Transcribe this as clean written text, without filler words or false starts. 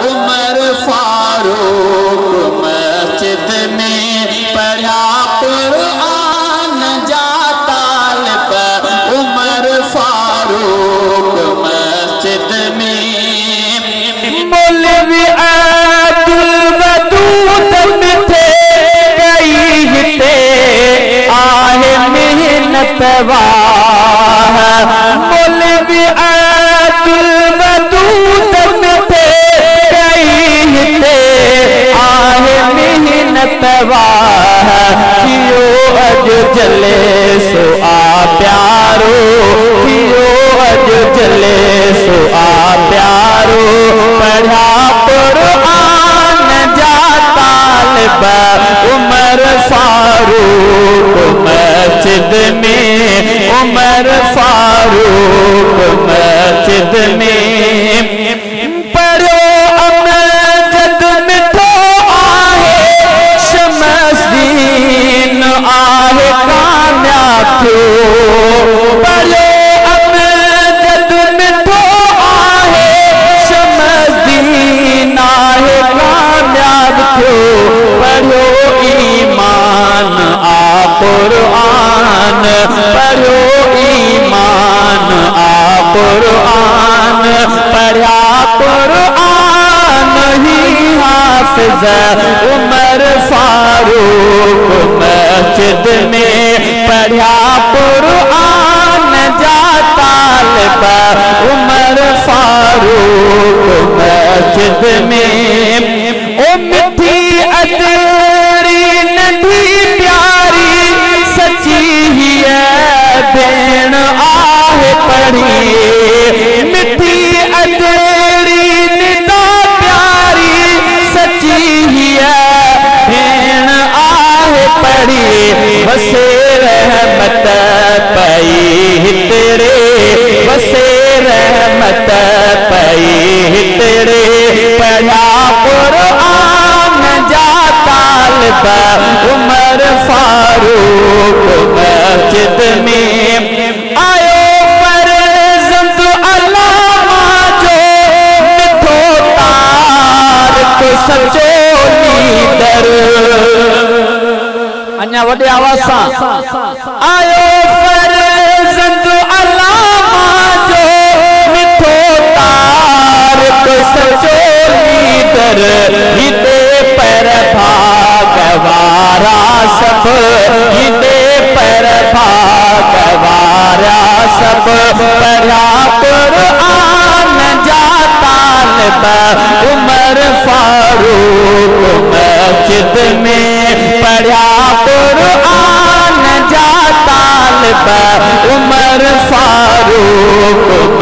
उमर फारूक मस्जिद में पढ़ा कुरान जा तालिब उमर फारूक मस्जिद में मौलवी अब्दुल वदूद मिठे कई ते आहे मेहनत वाह मौलवी अब्दुल वदूद मिठे कियो अज जले सो आ प्यारो कियो अज जले सो आ प्यारो पढ़ा कुरान जा तालिब उमर फारूक मस्जिद में उमर फारूक मस्जिद में पढ़ो अमजद मिठो आहे कामयाब थियो पढ़ो अमजद मिठो आहे शमसदीन आहे कामयाब थियो पढ़ो ईमान आ कुरान पढ़ो ईमान आ कुरान पढ़ा कुरान ही हाफिज उमर फारूक मस्जिद में पढ़ा कुरान जा तालिब उमर फारूक मस्जिद में ओ मिठी अदरी नंढी प्यारी सच्ची ही भेण आहे पढ़ी मिठी अदरी निदा प्यारी सच्ची ही भेण आहे पढ़ी वसे रहमत पई तेरे वसे रहमत पई तेरे पढ़ा कुरान जा तालिब उमर फारूक मस्जिद में आयो फर्जंद अल्लामा जो मिठो तारिक सचो लीडर अन्या वडे आवाज सा आयो फर्जंद अल्लामा जो मिठो तारिक सचो लीडर हिते पर भागवारा सब हिते पर भागवारा सब पढ़ा कुरान जा तालिब उमर फारूक मस्जिद में पढ़ा कुरान जा तालिब उमर फारूक